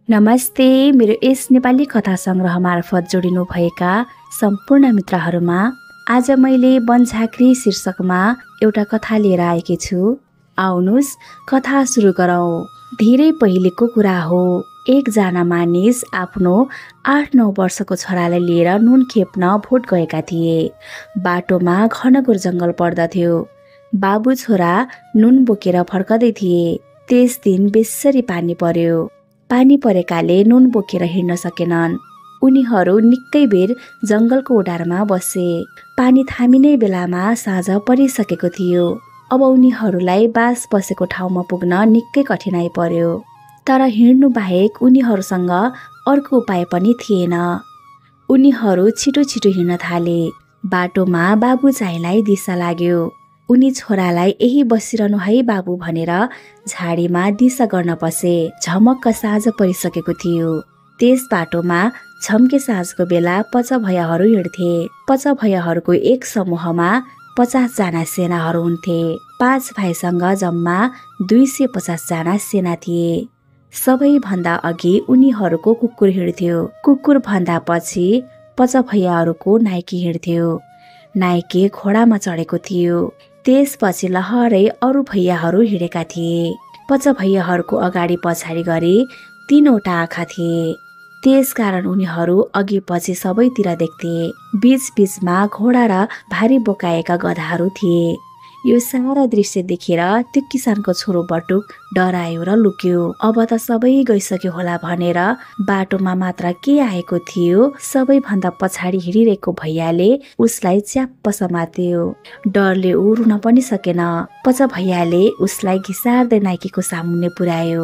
नमस्ते। मेरो यस नेपाली कथा संग्रह मार्फत जोडिनु भएका सम्पूर्ण मित्रहरूमा आज मैले वनझाँक्री शीर्षकमा एउटा कथा लिएर आएकी छु। आउनुस् कथा सुरु गरौँ। धेरै पहिलेको कुरा हो। एकजना मानिस आफ्नो 8-9 वर्षको छोरालाई लिएर नुन खेप्न भोट गएका थिए। बाटोमा घनघोर जङ्गल पर्दथ्यो। बाबु छोरा नुन बोकेर फर्कदै थिए। त्यस दिन बेसरी पानी पर्यो। पानी परेकाले नुन बोकेर हिँड्न सकेनन्। उनीहरू निकै बेर जङ्गलको ओडारमा बसे। पानी थामिने बेलामा साँझ परिसकेको थियो। अब उनीहरूलाई बास बसेको ठाउँमा पुग्न निकै कठिनाइ पर्यो। तर हिँड्नु बाहेक उनीहरूसँग अर्को उपाय पनि थिएन। उनीहरू छिटो छिटो हिँड्न थाले। बाटोमा बाबु चाहिँलाई दिशा लाग्यो। उनी छोरालाई यही बसिरहनु है बाबु भनेर झाडीमा दिशा गर्न पसे। झमक्क साँझ परिसकेको थियो। त्यस बाटोमा झम्के साँझको बेला पचभैयाहरू हिँड्थे। पचभैयाहरूको एक समूहमा 50 जना सेनाहरू हुन्थे। 5 भाइसँग जम्मा 250 जना सेना थिए। सबैभन्दा अघि उनीहरूको कुकुर हिँड्थ्यो। कुकुर भन्दा पछि पचभैयाहरूको नाइके हिँड्थ्यो। नाइके घोडामा चढेको थियो। त्यसपछि लहरै अरू भैयाहरू हिँडेका थिए। पचभैयाहरूको अगाडि पछाडि गरी 3वटा आँखा थिए। त्यसकारण उनीहरू अघि पछि सबैतिर देख्थे। बीचबीचमा घोडा र भारी बोकाएका गधाहरू थिए। यो सारा दृश्य देखेर त्यो किसानको छोरो बटुक डरायो र लुक्यो। अब त सबै गइसक्यो होला भनेर बाटोमा मात्र के आएको थियो सबैभन्दा पछाडि हिँडिरहेको भैयाले उसलाई च्याप्प समात्यो। डरले ऊ रुन पनि सकेन। पचभैयाले उसलाई घिसार्दै नाइकेको सामुन्ने पुर्यायो।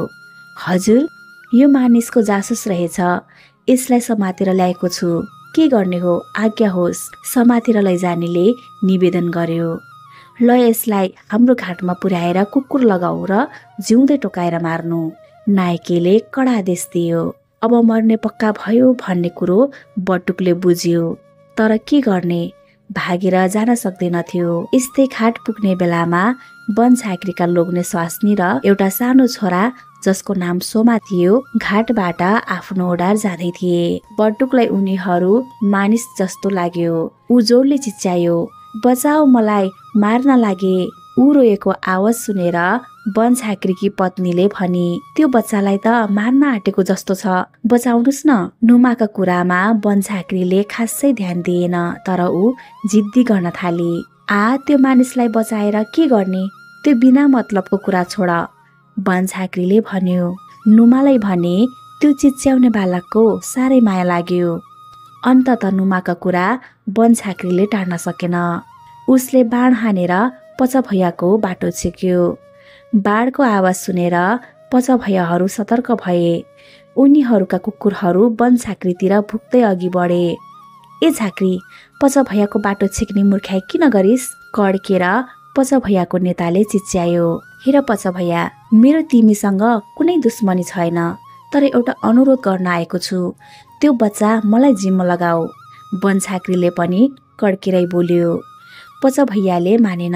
हजुर, यो मानिसको जासुस रहेछ। यसलाई समातेर ल्याएको छु। के गर्ने हो आज्ञा होस्। समातेर लैजानेले निवेदन गर्यो। ल यसलाई हाम्रो घाटमा पुर्याएर कुकुर लगाऊ र जिउँदै टोकाएर मार्नु। नाइकेले कडा आदेश दियो। अब मर्ने पक्का भयो भन्ने कुरो बटुकले बुझ्यो। तर के गर्ने, भागेर जान सक्दैनथ्यो। यस्तै घाट पुग्ने बेलामा वनझाँक्रीका लोग्ने स्वास्नी र एउटा सानो छोरा जसको नाम सोमा थियो घाटबाट आफ्नो ओडार जाँदै थिए। बटुकलाई उनीहरू मानिस जस्तो लाग्यो। ऊ जोडले चिच्यायो, बचाऊ, मलाई मार्न लागे। ऊ रोएको आवाज सुनेर वनझाँक्रीकी पत्नीले भनी, त्यो बच्चालाई त मार्न आँटेको जस्तो छ, बचाउनुस् न। नुमाका कुरामा वनझाँक्रीले खासै ध्यान दिएन। तर ऊ जिद्दी गर्न थाली। त्यो मानिसलाई बचाएर के गर्ने, त्यो बिना मतलबको कुरा छोड, वनझाँक्रीले भन्यो। नुमालाई भने त्यो चिच्याउने बालकको साह्रै माया लाग्यो। अन्तत नुमाका कुरा वनझाँक्रीले टार्न सकेन। उसले बाण हानेर पचभैयाको बाटो छेक्यो। बाणको आवाज सुनेर पचभैयाहरू सतर्क भए। उनीहरूका कुकुरहरू वनझाँक्रीतिर भुक्दै अघि बढे। ए झाँक्री, पचभैयाको बाटो छेक्ने मूर्खाइ किन गरिस्? कड्केर पचभैयाको नेताले चिच्यायो। हेर पचभैया, मेरो तिमीसँग कुनै दुश्मनी छैन, तर एउटा अनुरोध गर्न आएको छु। त्यो बच्चा मलाई जिम्मा लगाऊ। वनझाँक्रीले पनि कड्केरै बोल्यो। पचभैयाले मानेन।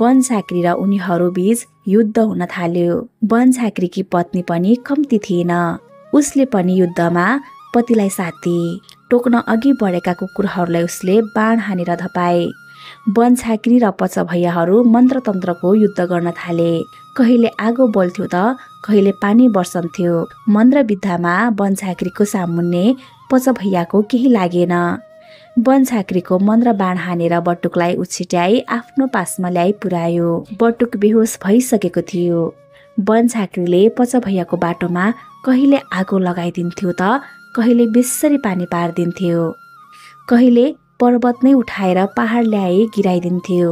वनझाँक्री र उनीहरू बीच युद्ध हुन थाल्यो। वनझाँक्रीकी पत्नी पनि कम्ती थिएन। उसले पनि युद्धमा पतिलाई साथी। टोक्न अघि बढेका कुकुरहरूलाई उसले बाण हानेर धपाए। वनझाँक्री र पचभैयाहरू मन्त्रतन्त्रको युद्ध गर्न थाले। कहिले आगो बल्थ्यो त कहिले पानी बर्सन्थ्यो। मन्त्रविद्यामा वनझाँक्रीको सामुन्ने पचभैयाको केही लागेन। वनझाँक्रीको मन्त्र बाण हानेर बटुकलाई उछिट्याई आफ्नो पासमा ल्याइ पुर्यायो। बटुक बेहोस भइसकेको थियो। वनझाँक्रीले पचभैयाको बाटोमा कहिले आगो लगाइदिन्थ्यो त कहिले बेसरी पानी पारिदिन्थ्यो। कहिले पर्वत नै उठाएर पहाड ल्याई गिराइदिन्थ्यो।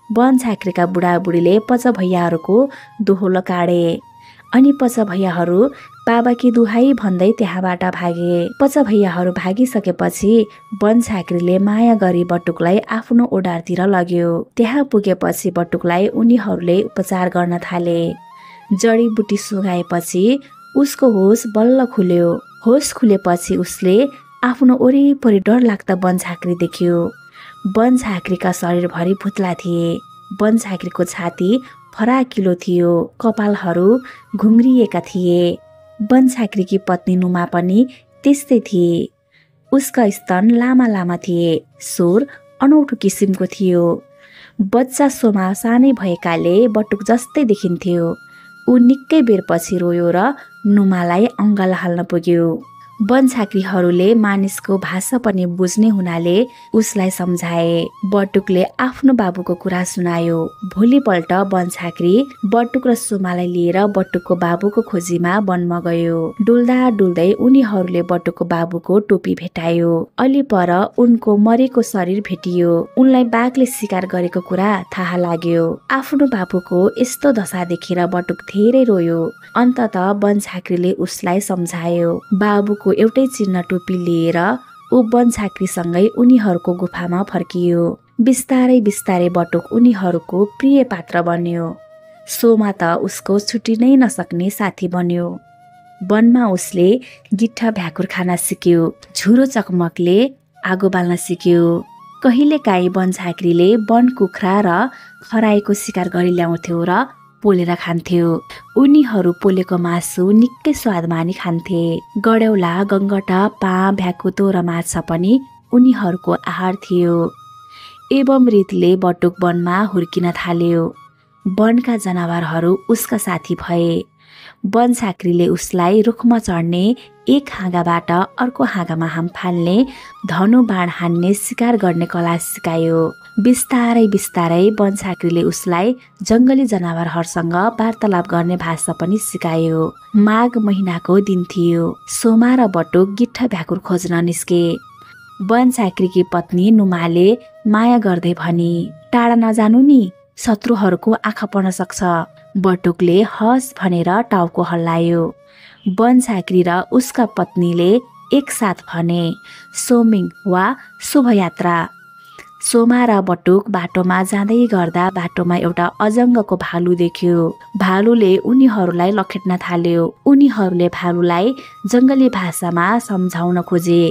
वनझाँक्रीका बुढाबुढीले पचभैयाहरूको दोहोलो काडे। अनि पचभैयाहरू बाबाकी दुहाई भन्दै त्यहाँबाट भागे। पचभैयाहरू भागिसकेपछि वनझाँक्रीले माया गरी बटुकलाई आफ्नो ओडारतिर लग्यो। त्यहाँ पुगेपछि बटुकलाई उनीहरूले उपचार गर्न थाले। जडीबुटी सुगाएपछि उसको होस बल्ल खुल्यो। होस खुलेपछि उसले आफ्नो वरिपरि डरलाग्दा वनझाँक्री देख्यो। वनझाँक्रीका शरीरभरि भुत्ला थिए। वनझाँक्रीको छाती फराकिलो थियो। कपालहरू घुम्रिएका थिए। बनझाँक्रीकी पत्नी नुमा पनि त्यस्तै थिए। उसका स्तन लामा लामा थिए, स्वर अनौठो किसिमको थियो। बच्चा सोमा सानै भएकाले बटुक जस्तै देखिन्थ्यो। ऊ निकै बेरपछि रोयो र नुमालाई अङ्गालो हाल्न पुग्यो। बनझाँक्रीहरूले मानिसको भाषा पनि बुझ्ने हुनाले उसलाई सम्झाए। बटुकले आफ्नो बाबुको कुरा सुनायो। भोलिपल्ट बनझाँक्री बटुक र सोमालाई लिएर बटुकको बाबुको खोजीमा वनमा गयो। डुल्दा डुल्दै उनीहरूले बटुकको बाबुको टोपी भेटायो। अलि पर उनको मरेको शरीर भेटियो। उनलाई बाघले शिकार गरेको कुरा थाहा लाग्यो। आफ्नो बाबुको यस्तो दशा देखेर बटुक धेरै रोयो। अन्ततः बनझाँक्रीले उसलाई सम्झायो। बाबुको एउटै चिन्ह टोपी लिएर ऊ बनझाँक्रीसँगै उनीहरूको गुफामा फर्कियो। बिस्तारै बिस्तारै बटुक उनीहरूको प्रिय पात्र बन्यो। सोमा त उसको छुटिनै नसक्ने साथी बन्यो। वनमा उसले गिट्ठा भ्याकुर खान सिक्यो। झुरो चकमकले आगो बाल्न सिक्यो। कहिलेकाहीँ बनझाँक्रीले वन कुखुरा र खरायोको शिकार गरी ल्याउँथ्यो र पोलेर खान्थ्यो। उनीहरू पोलेको मासु निकै स्वाद मानी खान्थे। गड्यौला, गङ्गटा, पाँ, भ्याकुतो र माछा पनि उनीहरूको आहार थियो। एवं रीतले बटुक वनमा हुर्किन थाल्यो। वनका जनावरहरू उसका साथी भए। बनझाँक्रीले उसलाई रुखमा चढ्ने, एक हाँगाबाट अर्को हाँगामा हाम फाल्ने, धनु बाण हान्ने, शिकार गर्ने कला सिकायो। बिस्तारै बिस्तारै बनझाँक्रीले उसलाई जङ्गली जनावरहरूसँग वार्तालाप गर्ने भाषा पनि सिकायो। माघ महिनाको दिन थियो। सोमा र बटुक गिट्ठा भ्याकुर खोज्न निस्के। बनझाँक्रीकी पत्नी नुमाले माया गर्दै भनी, टाढा नजानु नि, शत्रुहरूको आँखा पर्न सक्छ। बटुकले हस भनेर टाउको हल्लायो। बनझाँक्री र उसका पत्नीले एकसाथ भने, सोमिङ वा शुभयात्रा। सोमा र बटुक बाटोमा जाँदै गर्दा बाटोमा एउटा अजङ्गको भालु देख्यो। भालुले उनीहरूलाई लखेट्न थाल्यो। उनीहरूले भालुलाई जङ्गली भाषामा सम्झाउन खोजे,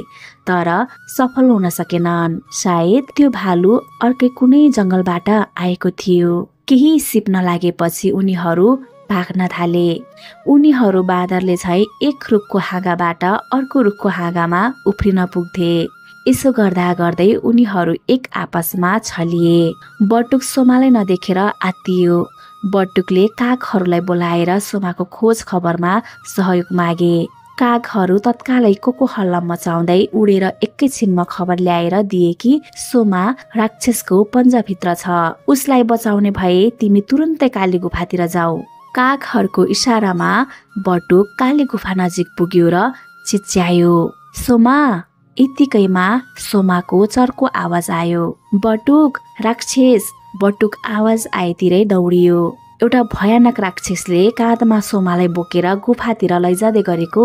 तर सफल हुन सकेनन्। सायद त्यो भालु अर्कै कुनै जङ्गलबाट आएको थियो। केही सिप्न लागेपछि उनीहरू भाग्न थाले। उनीहरू बाँदरले झै एक रुखको हाँगाबाट अर्को रुखको हाँगामा उफ्रिन पुग्थे। यसो गर्दा गर्दै उनीहरू एक आपसमा छलिए। बटुक सोमालाई नदेखेर आत्तियो। बटुकले कागहरूलाई बोलाएर सोमाको खोज खबरमा सहयोग मागे। कागहरू तत्कालै कोको हल्ला मचाउँदै उडेर एकैछिनमा खबर ल्याएर दिए कि सोमा राक्षसको पन्जाभित्र छ। उसलाई बचाउने भए तिमी तुरुन्तै काली गुफातिर जाऊ। कागहरूको इसारामा बटुक काली गुफा नजिक पुग्यो र चिच्यायो, सोमा। यतिकैमा सोमाको चर्को आवाज आयो, बटुक, राक्षस। बटुक आवाज आएतिरै दौडियो। एउटा भयानक राक्षसले काँधमा सोमालाई बोकेर गुफातिर लैजाँदै गरेको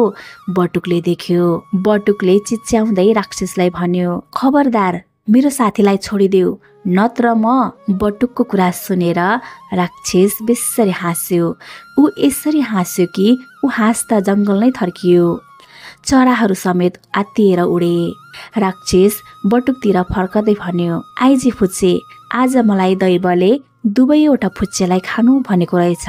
बटुकले देख्यो। बटुकले चिच्याउँदै राक्षसलाई भन्यो, खबरदार, मेरो साथीलाई छोडिदेऊ, नत्र म। बटुकको कुरा सुनेर राक्षस बेसरी हाँस्यो। ऊ यसरी हाँस्यो कि ऊ हाँस्दा जङ्गल नै थर्कियो। चराहरू समेत आत्तिएर उडे। राक्षस बटुकतिर फर्कदै भन्यो, आइजी फुच्चे, आज मलाई दैवले दुवैवटा फुच्चेलाई खानु भनेको रहेछ।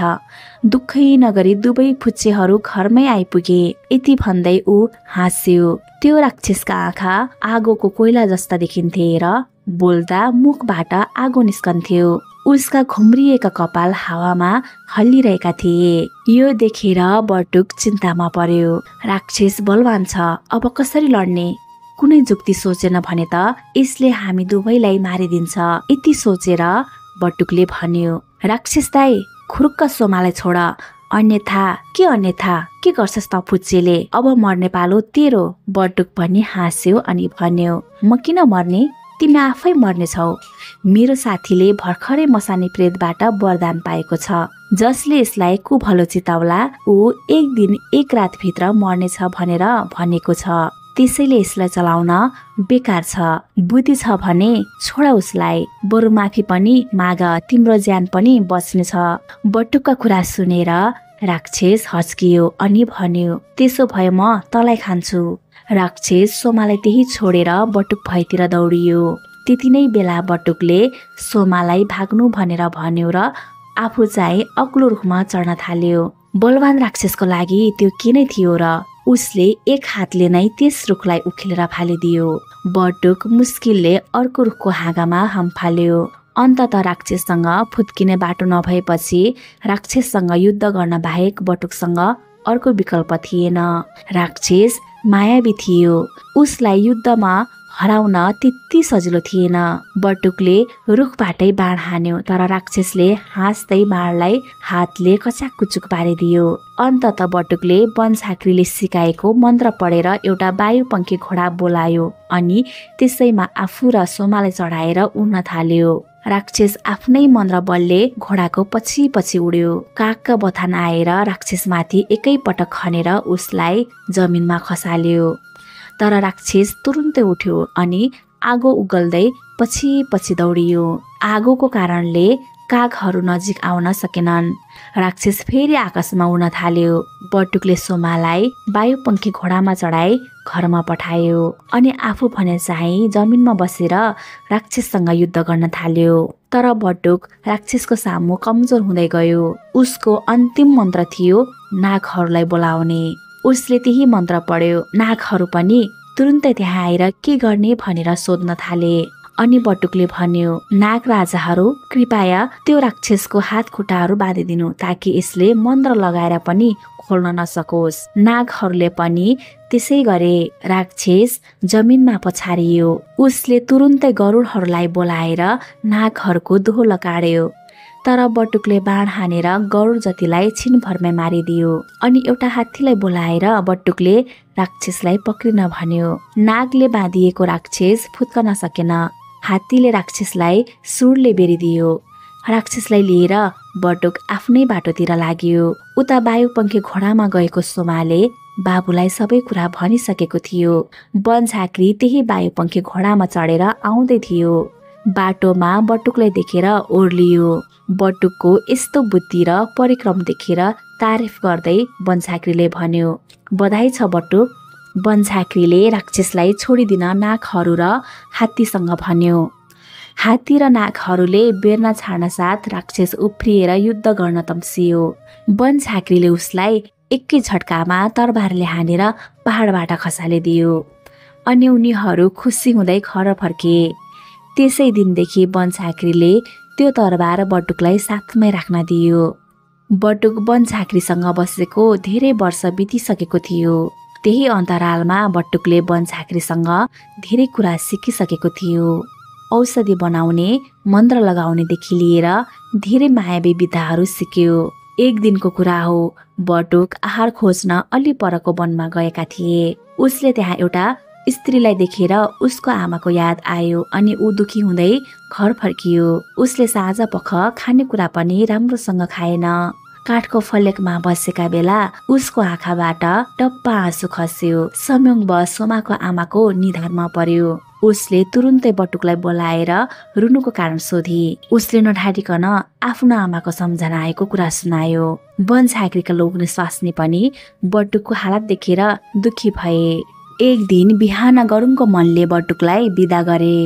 दुःखै नगरी दुवै फुच्चेहरू घरमै आइपुगे। यति भन्दै ऊ हाँस्यो। त्यो राक्षसका आँखा आगोको कोइला जस्ता देखिन्थे र बोल्दा मुखबाट आगो निस्कन्थ्यो। उसका घुम्रिएका कपाल हावामा हल्लिरहेका थिए। यो देखेर बटुक चिन्तामा पर्यो। राक्षस बलवान छ, अब कसरी लड्ने? कुनै जुक्ति सोचेन भने त यसले हामी दुवैलाई मारिदिन्छ। यति सोचेर बटुकले भन्यो, राक्षस दाइ, खुरुक्क सोमालाई छोड, अन्यथा के गर्छस् त फुच्चेले? अब मर्ने पालो तेरो। बटुक पनि हाँस्यो अनि भन्यो, म किन मर्ने? तिमी आफै मर्नेछौ। मेरो साथीले भर्खरै मसानी प्रेतबाट वरदान पाएको छ, जसले यसलाई कुभलो चिताउला ऊ एक दिन एक रात भित्र मर्नेछ भनेर भनेको छ। त्यसैले यसलाई चलाउन बेकार छ। बुद्धि छ भने छोडा उसलाई, बरु माफी पनि माग, तिम्रो ज्यान पनि बच्नेछ। बटुकका कुरा सुनेर राक्षस हच्कियो अनि भन्यो, त्यसो भए म तँलाई खान्छु। राक्षस सोमालाई त्यही छोडेर बटुक भएतिर दौडियो। त्यति नै बेला बटुकले सोमालाई भाग्नु भनेर भन्यो र आफू चाहिँ अग्लो रुखमा चढ्न थाल्यो। बलवान राक्षसको लागि त्यो के नै थियो र? उसले एक हातले नै त्यस रुखलाई उखेलेर फालिदियो। बटुक मुस्किलले अर्को रुखको हाँगामा हम्फाल्यो। अन्तत राक्षससँग फुत्किने बाटो नभएपछि राक्षससँग युद्ध गर्न बाहेक बटुकसँग अर्को विकल्प थिएन। राक्षस मायावी थियो। उसलाई युद्धमा हराउन त्यति सजिलो थिएन। बटुकले रुखबाटै बाण हान्यो, तर राक्षसले हाँस्दै बाणलाई हातले कचाककुचुक पारिदियो। अन्तत बटुकले वनझाँक्रीले सिकाएको मन्त्र पढेर एउटा वायुपङ्खी घोडा बोलायो अनि त्यसैमा आफू र सोमालाई चढाएर उड्न थाल्यो। राक्षस आफ्नै मन्त्र बलले घोडाको पछि पछि उड्यो। कागका बथान आएर राक्षसमाथि एकैपटक खनेर उसलाई जमिनमा खसाल्यो। तर राक्षस तुरुन्तै उठ्यो अनि आगो उगल्दै पछि पछि दौडियो। आगोको कारणले कागहरू नजिक आउन सकेनन्। राक्षस फेरि आकाशमा उड्न थाल्यो। बटुकले सोमालाई वायुपङ्खी घोडामा चढाई घरमा पठायो अनि आफू भने चाहिँ जमिनमा बसेर राक्षससँग युद्ध गर्न थाल्यो। तर बटुक राक्षसको सामु कमजोर हुँदै गयो। उसको अन्तिम मन्त्र थियो नागहरूलाई बोलाउने। उसले त्यही मन्त्र पढ्यो। नागहरू पनि तुरुन्तै त्यहाँ आएर के गर्ने भनेर सोध्न थाले। अनि बटुकले भन्यो, नाग राजाहरू कृपया त्यो राक्षसको हात खुट्टाहरू बाँधिदिनु ताकि यसले मन्त्र लगाएर पनि खोल्न नसकोस्। नागहरूले पनि त्यसै गरे। राक्षस जमिनमा पछारियो। उसले तुरुन्तै गरुडहरूलाई बोलाएर नागहरूको दोहो काट्यो। तर बटुकले बाण हानेर गरुड जतिलाई छिनभरमै मारिदियो। अनि एउटा हात्तीलाई बोलाएर बटुकले राक्षसलाई पक्रिन भन्यो। नागले बाँधिएको राक्षस फुत्कन सकेन। हात्तीले राक्षसलाई सुडले बेरिदियो। राक्षसलाई लिएर बटुक आफ्नै बाटोतिर लाग्यो। उता वायुपङ्खी घोडामा गएको सोमाले बाबुलाई सबै कुरा भनिसकेको थियो। वनझाँक्री त्यही वायुपङ्खी घोडामा चढेर आउँदै थियो। बाटोमा बटुकलाई देखेर ओर्लियो। बटुकको यस्तो बुद्धि र परिक्रम देखेर तारिफ गर्दै वनझाँक्रीले भन्यो, बधाई छ बटुक। वनझाँक्रीले राक्षसलाई छोडिदिन नागहरू र हात्तीसँग भन्यो। हात्ती र नागहरूले बेर्न छाड्न साथ राक्षस उफ्रिएर युद्ध गर्न तम्सियो। वनझाँक्रीले उसलाई एकै झट्कामा तरबारले हानेर पहाडबाट खसालिदियो। अनि उनीहरू खुसी हुँदै घर फर्के। त्यसै दिनदेखि वनझाँक्रीले त्यो तरबार बटुकलाई साथमै राख्न दियो। बटुक वनझाँक्रीसँग बसेको धेरै वर्ष बितिसकेको थियो। त्यही अन्तरालमा बटुकले वनझाँक्रीसँग धेरै कुरा सिकिसकेको थियो। औषधि बनाउने, मन्त्र लगाउनेदेखि लिएर धेरै मायावी विद्याहरू सिक्यो। एक दिनको कुरा हो, बटुक आहार खोज्न अलि परको वनमा गएका थिए। उसले त्यहाँ एउटा स्त्रीलाई देखेर उसको आमाको याद आयो अनि ऊ दुखी हुँदै घर फर्कियो। उसले साँझपख खानेकुरा पनि राम्रोसँग खाएन। काठको फलेकमा बसेका बेला उसको आँखाबाट टप्पा आँसु खस्यो। संयोगवश सोमाको आमाको निधारमा पर्यो। उसले तुरुन्तै बटुकलाई बोलाएर रुनुको कारण सोधी। उसले नढाटिकन आफ्नो आमाको सम्झना आएको कुरा सुनायो। वनझाँक्रीका लोग्ने स्वास्नी पनि बटुकको हालत देखेर दुखी भए। एक दिन बिहान गरुङको मनले बटुकलाई बिदा गरे।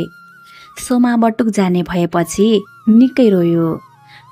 सोमा बटुक जाने भएपछि निकै रोयो।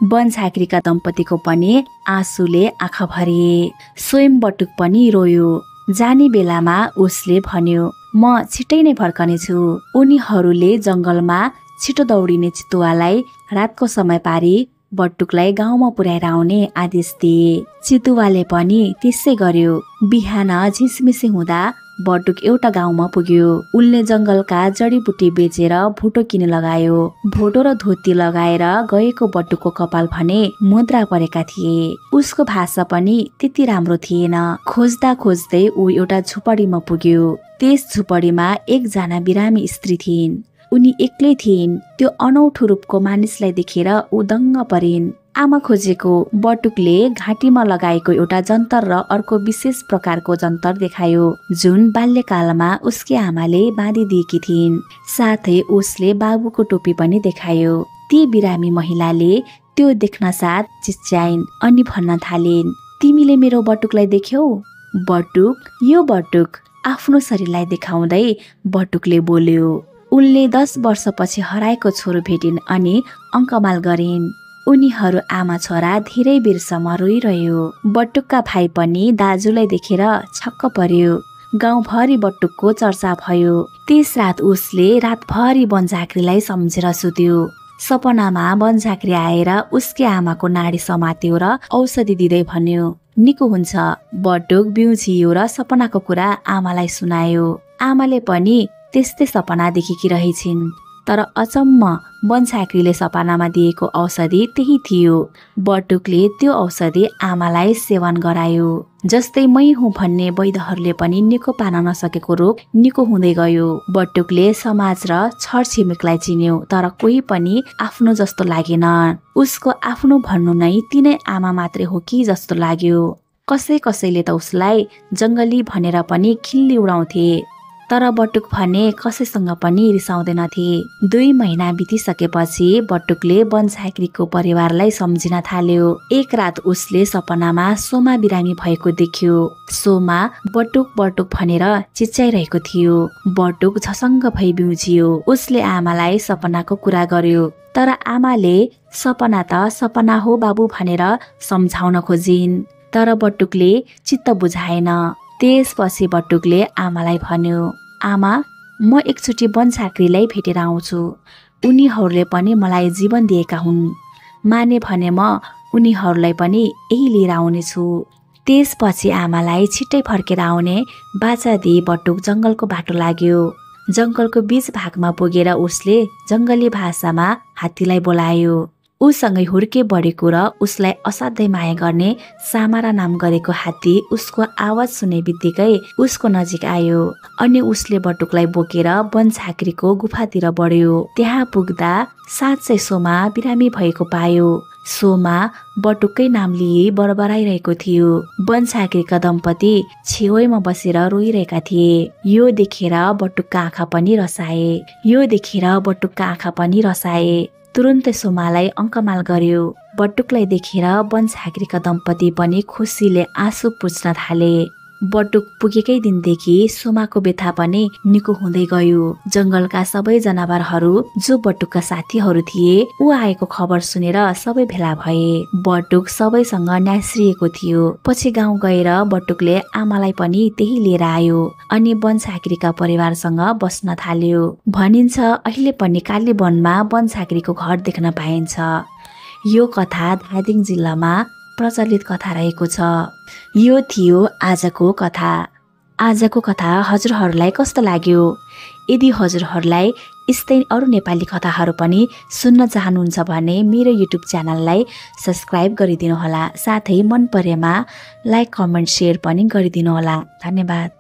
वनझाँक्रीका दम्पतिको पनि आँसुले आँखा भरिए। स्वयं बटुक पनि रोयो। जाने बेलामा उसले भन्यो, म छिटै नै फर्कनेछु। उनीहरूले जंगलमा छिटो दौडिने चितुवालाई रातको समय पारी बटुकलाई गाउँमा पुर्याएर आउने आदेश दिए। चितुवाले पनि त्यसै गर्यो। बिहान झिसमिसी हुँदा बटुक एउटा गाउँमा पुग्यो। उनले जंगलका जडीबुटी बेचेर भोटो किने लगायो। भोटो र धोती लगाएर गएको बटुकको कपाल भने मुद्रा परेका थिए। उसको भाषा पनि त्यति राम्रो थिएन। खोज्दा खोज्दै ऊ एउटा झुपडीमा पुग्यो। त्यस झुपडीमा एकजना बिरामी स्त्री थिइन्। उनी एक्लै थिइन्। त्यो अनौठो रूपको मानिसलाई देखेर ऊ दङ्ग परिन्। आमा खोजेको। बटुकले घाँटीमा लगाएको एउटा जन्तर र अर्को विशेष प्रकारको जन्तर देखायो जुन बाल्यकालमा उसकी आमाले बाँधिदिएकी थिइन्। साथै उसले बाबुको टोपी पनि देखायो। ती बिरामी महिलाले त्यो देख्न साथ चिच्याइन् अनि भन्न थालिन्, तिमीले मेरो बटुकलाई देख्यौ? बटुक, यो बटुक। आफ्नो शरीरलाई देखाउँदै बटुकले बोल्यो। उनले 10 वर्षपछि हराएको छोरो भेटिन् अनि अङ्कमाल गरिन्। उनीहरू आमा छोरा धेरै बेरसम्म रोइरह्यो। बटुकका भाइ पनि दाजुलाई देखेर छक्क पर्यो। गाउँभरि बटुकको चर्चा भयो। त्यस रात उसले रातभरि बनझाँक्रीलाई सम्झेर सुत्यो। सपनामा बनझाँक्री आएर उसकी आमाको नाडी समात्यो र औषधि दिँदै भन्यो, निको हुन्छ। बटुक बिउझियो र सपनाको कुरा आमालाई सुनायो। आमाले पनि त्यस्तै सपना देखेकी रहेछिन्। तर अचम्म बनझाँक्रीले सपनामा दिएको औषधि त्यही थियो। बटुकले त्यो औषधि आमालाई सेवन गरायो। जस्तै मै हुँ भन्ने वैद्यहरूले पनि निको पार्न नसकेको रोग निको हुँदै गयो। बटुकले समाज र छरछिमेकलाई चिन्यो, तर कोही पनि आफ्नो जस्तो लागेन। उसको आफ्नो भन्नु नै तिनै आमा मात्रै हो कि जस्तो लाग्यो। कसैले त उसलाई जङ्गली भनेर पनि खिल्ली उडाउँथे। तर बटुक भने कसैसँग पनि रिसाउँदैनथे। 2 महिना बितिसकेपछि बटुकले बनझाँक्रीको परिवारलाई सम्झिन थाल्यो। एक रात उसले सपनामा सोमा बिरामी भएको देख्यो। सोमा बटुक बटुक भनेर चिच्याइरहेको थियो। बटुक झसङ्ग भई बिउझियो। उसले आमालाई सपनाको कुरा गर्यो, तर आमाले सपना त सपना हो बाबु भनेर सम्झाउन खोजिन्। तर बटुकले चित्त बुझाएन। त्यसपछि बटुकले आमालाई भन्यो, आमा, म एकचोटि बनझाँक्रीलाई भेटेर आउँछु। उनीहरूले पनि मलाई जीवन दिएका हुन्। माने भने म उनीहरूलाई पनि यही लिएर आउनेछु। त्यसपछि आमालाई छिट्टै फर्केर आउने बाचा दिई बटुक जङ्गलको बाटो लाग्यो। जङ्गलको बीच भागमा पुगेर उसले जङ्गली भाषामा हात्तीलाई बोलायो। उसँगै हुर्के बढेको र उसलाई असाध्यै माया गर्ने सामारा नाम गरेको हात्ती उसको आवाज सुने बित्तिकै उसको नजिक आयो। अनि उसले बटुकलाई बोकेर बनझाँक्रीको गुफातिर बढ्यो। त्यहाँ पुग्दा साँच्चै सोमा बिरामी भएको पायो। सोमा बटुककै नाम लिए बरबराइरहेको थियो। बनझाँक्रीका दम्पति छेउमा बसेर रोइरहेका थिए। यो देखेर बटुकका आँखा पनि रसाए। तुरुन्तै सोमालाई अङ्कमाल गर्यो। बटुकलाई देखेर बनझाँक्रीका दम्पति पनि खुसीले आँसु पुछ्न थाले। बटुक पुगेकै दिनदेखि सोमाको व्यथा पनि निको हुँदै गयो। जङ्गलका सबै जनावरहरू जो बटुकका साथीहरू थिए, ऊ आएको खबर सुनेर सबै भेला भए। बटुक सबैसँग न्यास्रिएको थियो। पछि गाउँ गएर बटुकले आमालाई पनि त्यही लिएर आयो अनि बनझाँक्रीका परिवारसँग बस्न थाल्यो। भनिन्छ अहिले पनि कालीवनमा बनझाँक्रीको घर देख्न पाइन्छ। यो कथा धादिङ जिल्लामा प्रचलित कथा रहेको छ। यो थियो आजको कथा। आजको कथा हजुरहरूलाई कस्तो लाग्यो? यदि हजुरहरूलाई यस्तै अरू नेपाली कथाहरू पनि सुन्न चाहनुहुन्छ भने मेरो युट्युब च्यानललाई सब्स्क्राइब गरिदिनुहोला। साथै मन परेमा लाइक, कमेन्ट, सेयर पनि गरिदिनुहोला। धन्यवाद।